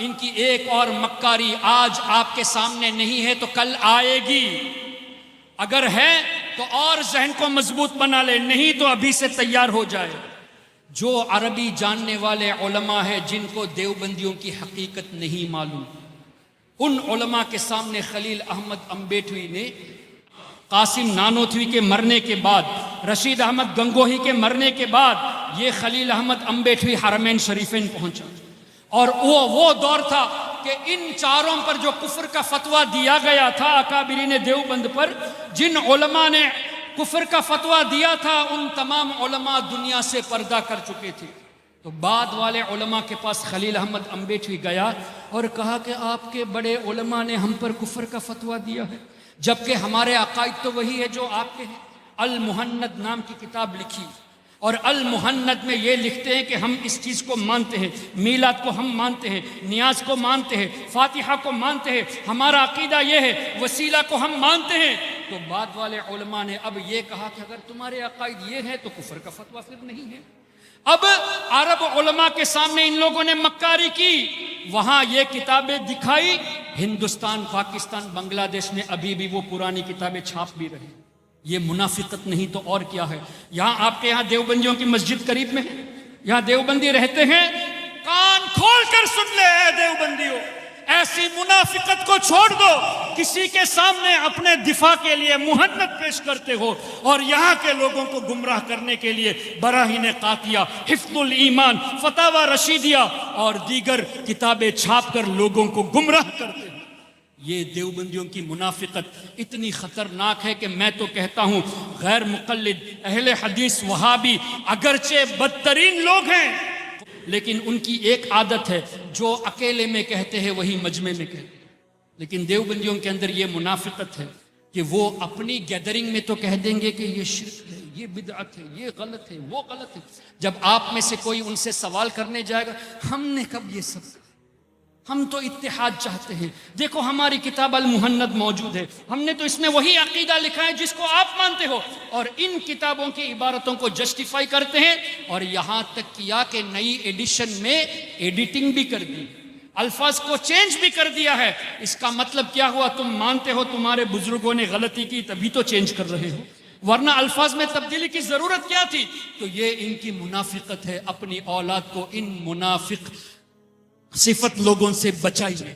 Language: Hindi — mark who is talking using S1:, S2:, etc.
S1: इनकी एक और मक्कारी आज आपके सामने नहीं है तो कल आएगी। अगर है तो और जहन को मजबूत बना ले, नहीं तो अभी से तैयार हो जाए। जो अरबी जानने वाले उलमा है जिनको देवबंदियों की हकीकत नहीं मालूम, उन उलमा के सामने खलील अहमद अम्बेडवी ने कासिम नानोथवी के मरने के बाद, रशीद अहमद गंगोही के मरने के बाद ये खलील अहमद अम्बेडवी हरमैन शरीफैन पहुंचा। और वो दौर था कि इन चारों पर जो कुफ्र का फतवा दिया गया था अकाबिरीन देवबंद पर, जिन उलमा ने कुफ्र का फतवा दिया था उन तमाम उलमा दुनिया से पर्दा कर चुके थे। तो बाद वाले उलमा के पास खलील अहमद अम्बेडवी गया और कहा कि आपके बड़े उलमा ने हम पर कुफ्र का फतवा दिया है, जबकि हमारे अकायद तो वही है जो आपके हैं। अल मुहन्नद नाम की किताब लिखी और अल मुहन्नद में ये लिखते हैं कि हम इस चीज़ को मानते हैं, मीलाद को हम मानते हैं, नियाज को मानते हैं, फातिहा को मानते हैं, हमारा अकीदा ये है, वसीला को हम मानते हैं। तो बाद वाले उलमा ने अब ये कहा कि अगर तुम्हारे अकायद ये है तो कुफ्र का फतवा फिर नहीं है। अब अरब उलमा के सामने इन लोगों ने मक्कारी की, वहां ये किताबें दिखाई। हिंदुस्तान, पाकिस्तान, बांग्लादेश में अभी भी वो पुरानी किताबें छाप भी रहे। ये मुनाफिकत नहीं तो और क्या है। यहां आपके यहां देवबंदियों की मस्जिद करीब में है, यहां देवबंदी रहते हैं, कान खोल कर सुन ले देवबंदियों, ऐसी मुनाफिकत को छोड़ दो। किसी के सामने अपने दिफा के लिए मुहन्नद पेश करते हो और यहाँ के लोगों को गुमराह करने के लिए बराहीन कातिया, हिफ्जुल ईमान, फतावा रशीदिया और दीगर किताबें छाप कर लोगों को गुमराह करते हो। ये देवबंदियों की मुनाफिकत इतनी खतरनाक है कि मैं तो कहता हूँ गैर मुक़ल्लिद अहले हदीस वहाबी अगरचे बदतरीन लोग हैं, लेकिन उनकी एक आदत है, जो अकेले में कहते हैं वही मजमे में कहते हैं। लेकिन देवबंदियों के अंदर ये मुनाफिकत है कि वो अपनी गैदरिंग में तो कह देंगे कि ये शिर्क है, ये बिदअत है, ये गलत है, वो गलत है। जब आप में से कोई उनसे सवाल करने जाएगा, हमने कब ये सब, हम तो इत्तेहाद चाहते हैं, देखो हमारी किताब अल मुहन्नद मौजूद है, हमने तो इसमें वही अकीदा लिखा है जिसको आप मानते हो। और इन किताबों की इबारतों को जस्टिफाई करते हैं और यहाँ तक किया कि नई एडिशन में एडिटिंग भी कर दी, अल्फाज को चेंज भी कर दिया है। इसका मतलब क्या हुआ, तुम मानते हो तुम्हारे बुजुर्गों ने गलती की तभी तो चेंज कर रहे हो, वरना अल्फाज में तब्दीली की जरूरत क्या थी। तो ये इनकी मुनाफिकत है। अपनी औलाद को इन मुनाफिक सिफत लोगों से बचाइए।